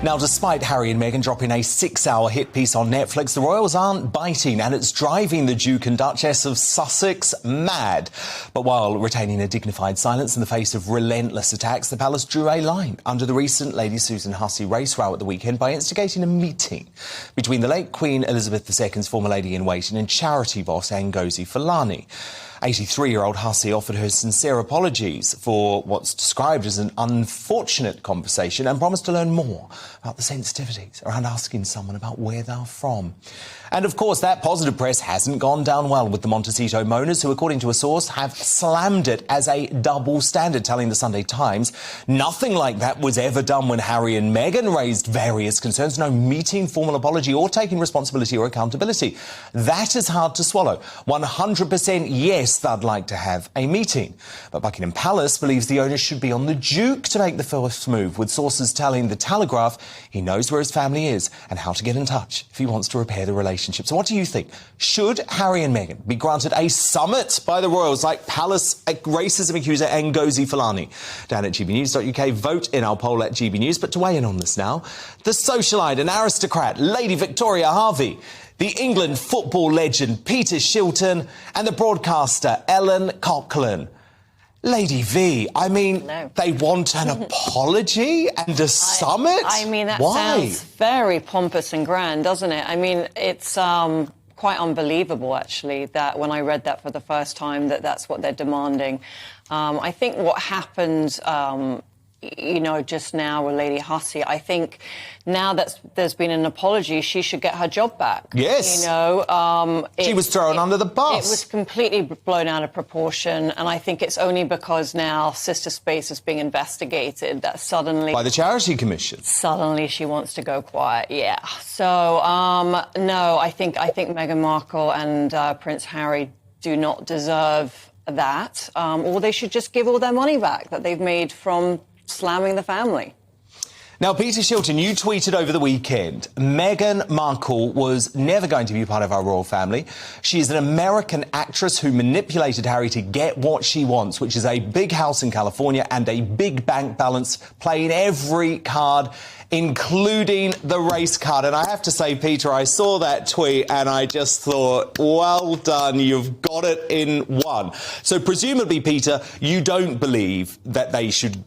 Now, despite Harry and Meghan dropping a 6-hour hit piece on Netflix, the royals aren't biting, and it's driving the Duke and Duchess of Sussex mad. But while retaining a dignified silence in the face of relentless attacks, the palace drew a line under the recent Lady Susan Hussey race row at the weekend by instigating a meeting between the late Queen Elizabeth II's former lady-in-waiting and charity boss Ngozi Fulani. 83-year-old Hussey offered her sincere apologies for what's described as an unfortunate conversation and promised to learn more about the sensitivities around asking someone about where they're from. And, of course, that positive press hasn't gone down well with the Montecito moaners, who, according to a source, have slammed it as a double standard, telling the Sunday Times nothing like that was ever done when Harry and Meghan raised various concerns. No meeting, formal apology or taking responsibility or accountability. That is hard to swallow. 100% yes, they'd like to have a meeting. But Buckingham Palace believes the onus should be on the Duke to make the first move, with sources telling The Telegraph he knows where his family is and how to get in touch if he wants to repair the relationship. So what do you think? Should Harry and Meghan be granted a summit by the royals like palace racism accuser Ngozi Fulani? Down at gbnews.uk, vote in our poll at GB News. But to weigh in on this now, the socialite and aristocrat Lady Victoria Harvey, the England football legend Peter Shilton, and the broadcaster Ellen Coughlin. Lady V, I mean, They want an apology and a summit? I mean, that Why? Sounds very pompous and grand, doesn't it? I mean, it's quite unbelievable, actually, that when I read that for the first time, that's what they're demanding. I think what happened, just now with Lady Hussey, I think now that there's been an apology, she should get her job back. Yes. She was thrown under the bus. It was completely blown out of proportion, and I think it's only because now Sister Space is being investigated that suddenly... By the Charity Commission. Suddenly she wants to go quiet, yeah. So, no, I think Meghan Markle and Prince Harry do not deserve that, or they should just give all their money back that they've made from slamming the family. Now, Peter Shilton, you tweeted over the weekend, Meghan Markle was never going to be part of our royal family. She is an American actress who manipulated Harry to get what she wants, which is a big house in California and a big bank balance, playing every card, including the race card. And I have to say, Peter, I saw that tweet and I just thought, well done, you've got it in one. So presumably, Peter, you don't believe that they should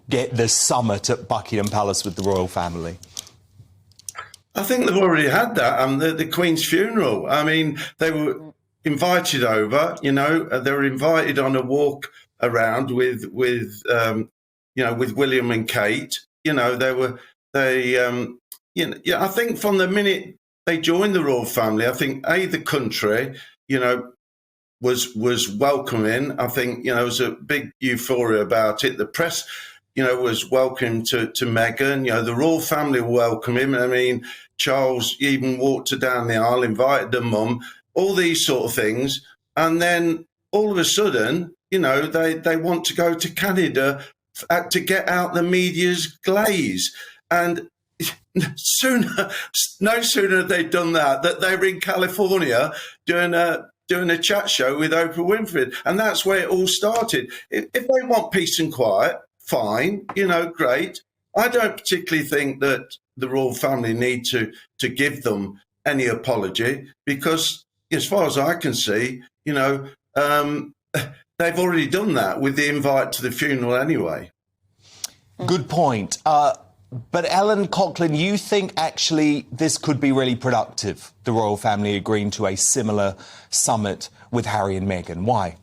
get the summit at Buckingham Palace with the royal family? I think they've already had that. The Queen's funeral. I mean, they were invited over. They were invited on a walk around with William and Kate. I think from the minute they joined the royal family, I think the country, was welcoming. I think there was a big euphoria about it. The press, was welcome to Meghan. The royal family welcomed him. I mean, Charles even walked her down the aisle, invited her mum, all these sort of things. And then all of a sudden, they want to go to Canada to get out the media's glaze. And no sooner had they done that they were in California doing a chat show with Oprah Winfrey. And that's where it all started. If they want peace and quiet, fine, great. I don't particularly think that the royal family need to give them any apology because, as far as I can see, they've already done that with the invite to the funeral anyway. Good point. But Ellen Coughlin, you think actually this could be really productive, the royal family agreeing to a similar summit with Harry and Meghan? Why?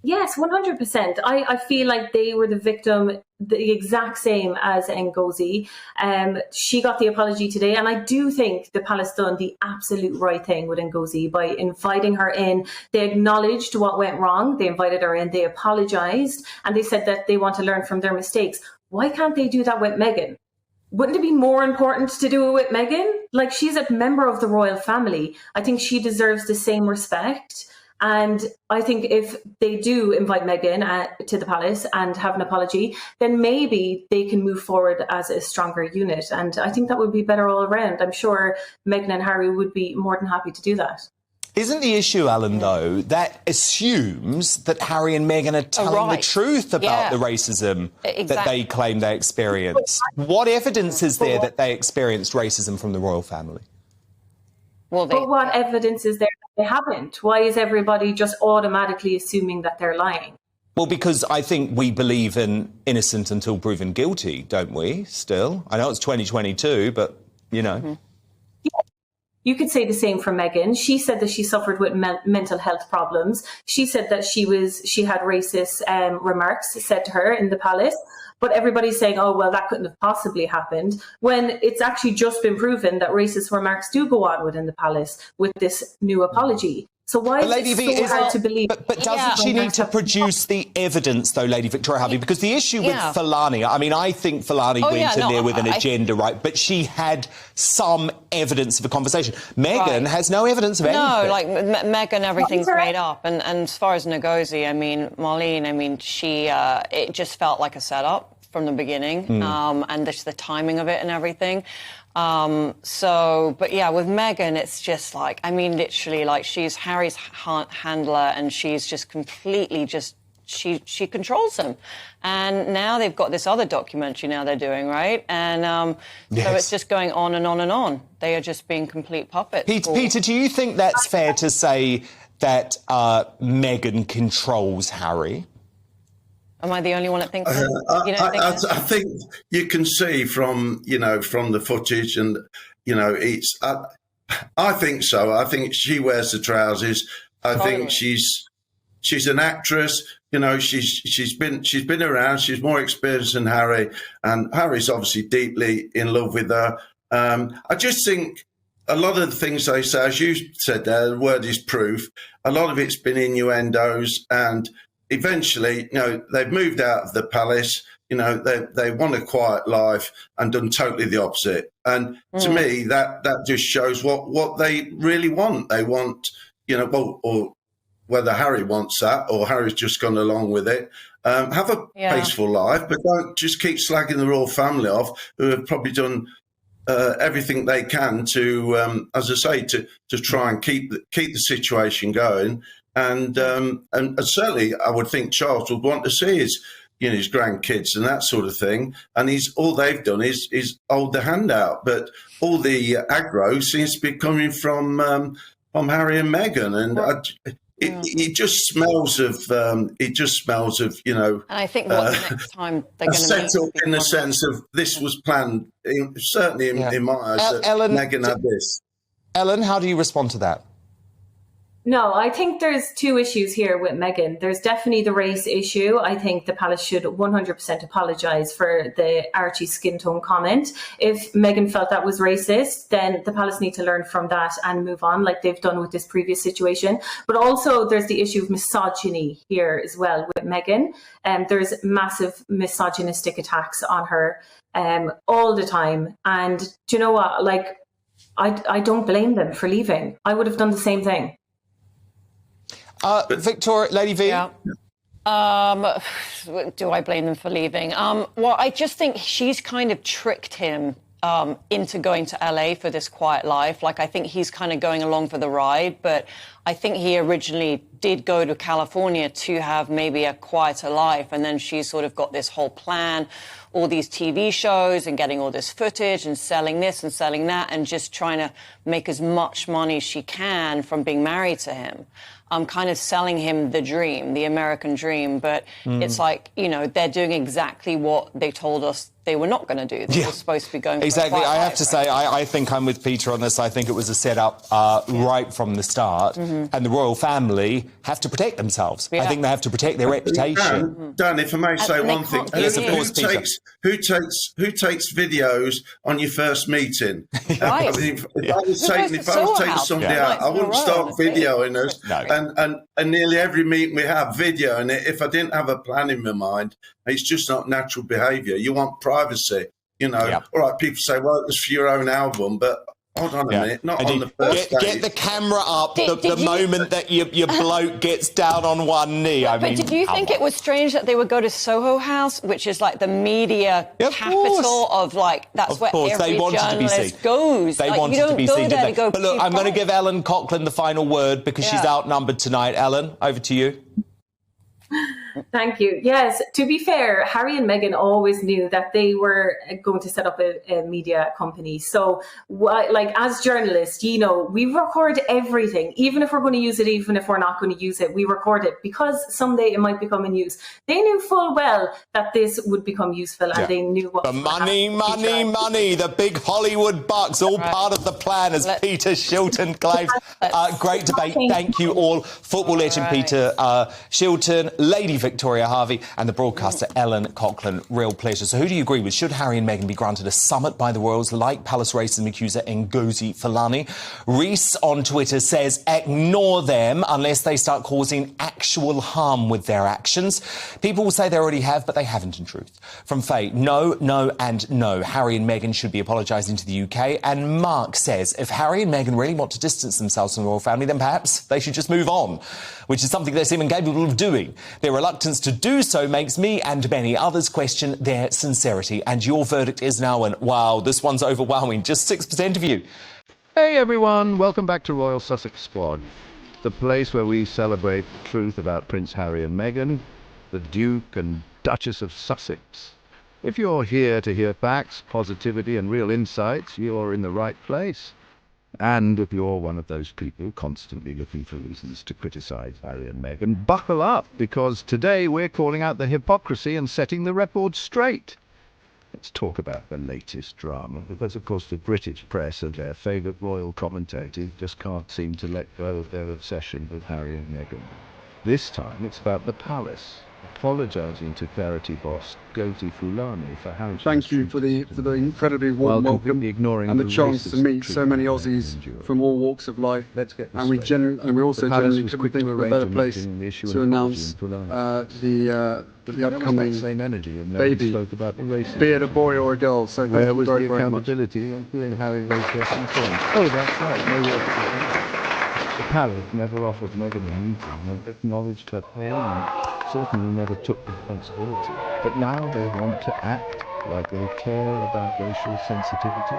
Yes, 100%. I feel like they were the victim, the exact same as Ngozi. She got the apology today, and I do think the palace done the absolute right thing with Ngozi by inviting her in. They acknowledged what went wrong. They invited her in. They apologised, and they said that they want to learn from their mistakes. Why can't they do that with Meghan? Wouldn't it be more important to do it with Meghan? Like, she's a member of the royal family. I think she deserves the same respect. And I think if they do invite Meghan to the palace and have an apology, then maybe they can move forward as a stronger unit. And I think that would be better all around. I'm sure Meghan and Harry would be more than happy to do that. Isn't the issue, Alan, though, that assumes that Harry and Meghan are telling the truth about the racism that they claim they experienced? What evidence is there that they experienced racism from the royal family? But what evidence is there that they haven't? Why is everybody just automatically assuming that they're lying? Well, because I think we believe in innocent until proven guilty, don't we, still? I know it's 2022, but, you know. Mm-hmm. You could say the same for Meghan. She said that she suffered with mental health problems. She said that she had racist remarks said to her in the palace. But everybody's saying, oh, well, that couldn't have possibly happened, when it's actually just been proven that racist remarks do go on within the palace with this new apology. So why is it so hard to believe? But doesn't she need to produce the evidence, though, Lady Victoria Harvey? Because the issue with Fulani, I mean, I think Fulani went in there with an agenda, right? But she had some evidence of a conversation. Meghan has no evidence of anything. No, like Meghan, everything's made up. And as far as Ngozi, I mean, Marlene, I mean, it just felt like a setup from the beginning, and just the timing of it and everything. But yeah, with Meghan, it's just like, I mean, literally, like, she's Harry's handler, and she's just completely she controls him. And now they've got this other documentary now they're doing, right? And so it's just going on and on and on. They are just being complete puppets. Peter, do you think that's fair to say that Meghan controls Harry? Am I the only one that thinks that? I think you can see from the footage, and it's. I think so. I think she wears the trousers. I think she's an actress. She's been around. She's more experienced than Harry, and Harry's obviously deeply in love with her. I just think a lot of the things they say, as you said there, the word is proof. A lot of it's been innuendos, and eventually, they've moved out of the palace. They want a quiet life and done totally the opposite. And to me, that just shows what they really want. They want, or whether Harry wants that or Harry's just gone along with it. Have a peaceful life, but don't just keep slagging the royal family off, who have probably done everything they can to, as I say, to try and keep the situation going. And certainly, I would think Charles would want to see his grandkids and that sort of thing. And all they've done is hold the hand out. But all the aggro seems to be coming from Harry and Meghan, and it just smells of And I think the next time they're going to settle in the sense of this was planned. Certainly in my eyes, that Meghan had this. Ellen, how do you respond to that? No, I think there's two issues here with Meghan. There's definitely the race issue. I think the palace should 100% apologise for the Archie skin tone comment. If Meghan felt that was racist, then the palace need to learn from that and move on, like they've done with this previous situation. But also there's the issue of misogyny here as well with Meghan. There's massive misogynistic attacks on her all the time. And do you know what? Like, I don't blame them for leaving. I would have done the same thing. Victoria, Lady V? Yeah. Do I blame them for leaving? Well, I just think she's kind of tricked him into going to LA for this quiet life. Like, I think he's kind of going along for the ride, but I think he originally did go to California to have maybe a quieter life, and then she's sort of got this whole plan, all these TV shows and getting all this footage and selling this and selling that and just trying to make as much money as she can from being married to him. Kind of selling him the dream, the American dream. But it's like, they're doing exactly what they told us they were not going to do. They were supposed to be going for exactly. I have life, to say, I think I'm with Peter on this. I think it was a setup right from the start. And the royal family have to protect themselves. I think they have to protect their reputation. Dan, if I may say one thing. Yes, of course, Peter. Who takes videos on your first meeting? Right. I mean, if I was taking somebody out, I wouldn't start videoing us. No. And nearly every meeting we have video, and if I didn't have a plan in my mind, it's just not natural behaviour. You want privacy, All right, people say, well, it's for your own album, but hold on a minute, not on the first Get the camera up the moment that your bloke gets down on one knee. But did you think it was strange that they would go to Soho House, which is like the media capital of like, that's where every journalist goes. They like, wanted to be seen, didn't they? But look, I'm going to give Ellen Coughlin the final word because she's outnumbered tonight. Ellen, over to you. Thank you. Yes, to be fair, Harry and Meghan always knew that they were going to set up a media company. So, like, as journalists, you know, we record everything, even if we're going to use it, even if we're not going to use it, we record it because someday it might become in use. They knew full well that this would become useful, and they knew what. The money, the big Hollywood bucks, all part of the plan, as Peter Shilton claims. Great debate. Thank you all. Football legend Peter Shilton, Lady Victoria Harvey and the broadcaster Ellen Coughlin. Real pleasure. So who do you agree with? Should Harry and Meghan be granted a summit by the royals like palace racism accuser Ngozi Fulani? Reese on Twitter says ignore them unless they start causing actual harm with their actions. People will say they already have, but they haven't in truth. From Faye, no, and no. Harry and Meghan should be apologising to the UK. And Mark says if Harry and Meghan really want to distance themselves from the royal family, then perhaps they should just move on, which is something they seem incapable of doing. Their reluctance to do so makes me and many others question their sincerity. And your verdict is now an wow, this one's overwhelming. Just 6% of you. Hey everyone, welcome back to Royal Sussex Squad, the place where we celebrate the truth about Prince Harry and Meghan, the Duke and Duchess of Sussex. If you're here to hear facts, positivity and real insights, you're in the right place. And if you're one of those people constantly looking for reasons to criticise Harry and Meghan, buckle up, because today we're calling out the hypocrisy and setting the record straight. Let's talk about the latest drama, because of course the British press and their favourite royal commentators just can't seem to let go of their obsession with Harry and Meghan. This time it's about the palace, apologising to Clarity boss Ngozi Fulani for how thank you for the incredibly warm welcome and the chance to meet so many Aussies from all walks of life. And we also generally couldn't think of a better place to announce the upcoming baby, be it a boy or a girl. So where was the accountability in having those questions from? Oh, that's right. The palace never offered Meghan anything and acknowledged her pain and certainly never took responsibility. But now they want to act like they care about racial sensitivity.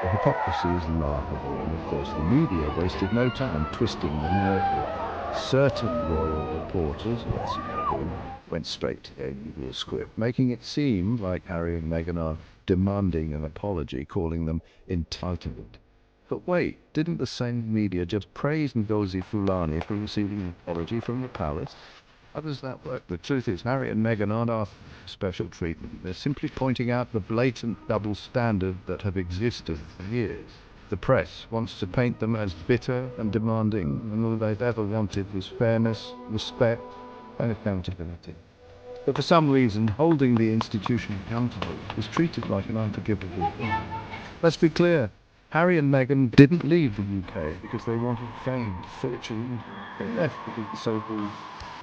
The hypocrisy is laughable, and of course the media wasted no time twisting the narrative. Certain royal reporters, went straight to their usual script, making it seem like Harry and Meghan are demanding an apology, calling them entitled. But wait, didn't the same media just praise Ngozi Fulani for receiving an apology from the palace? How does that work? The truth is, Harry and Meghan aren't after special treatment. They're simply pointing out the blatant double standard that have existed for years. The press wants to paint them as bitter and demanding, and all they've ever wanted was fairness, respect, and accountability. But for some reason, holding the institution accountable is treated like an unforgivable thing. Let's be clear. Harry and Meghan didn't leave the UK because they wanted fame, fortune. They left because the so-called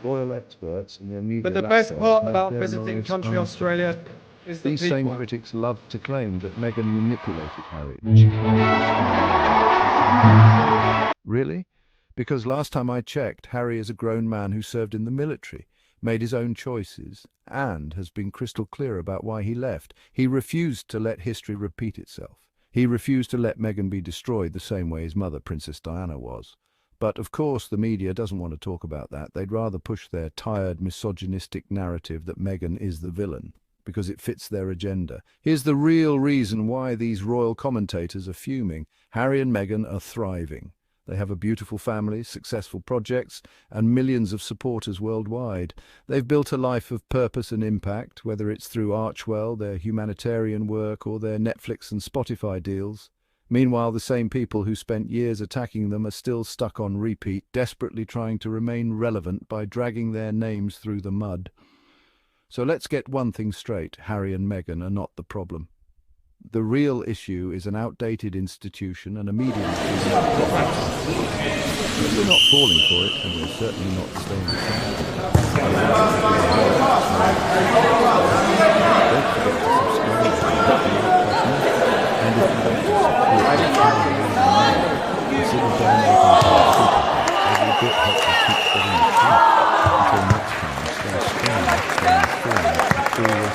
royal experts and their media. But the best part about visiting country Australia is the these people. Same critics love to claim that Meghan manipulated Harry. Really? Because last time I checked, Harry is a grown man who served in the military, made his own choices, and has been crystal clear about why he left. He refused to let history repeat itself. He refused to let Meghan be destroyed the same way his mother, Princess Diana, was. But of course the media doesn't want to talk about that. They'd rather push their tired, misogynistic narrative that Meghan is the villain, because it fits their agenda. Here's the real reason why these royal commentators are fuming. Harry and Meghan are thriving. They have a beautiful family, successful projects, and millions of supporters worldwide. They've built a life of purpose and impact, whether it's through Archwell, their humanitarian work, or their Netflix and Spotify deals. Meanwhile, the same people who spent years attacking them are still stuck on repeat, desperately trying to remain relevant by dragging their names through the mud. So let's get one thing straight. Harry and Meghan are not the problem. The real issue is an outdated institution and a media. We're not falling for it, and we're certainly not staying silent. Don't forget to subscribe and if you don't support Harry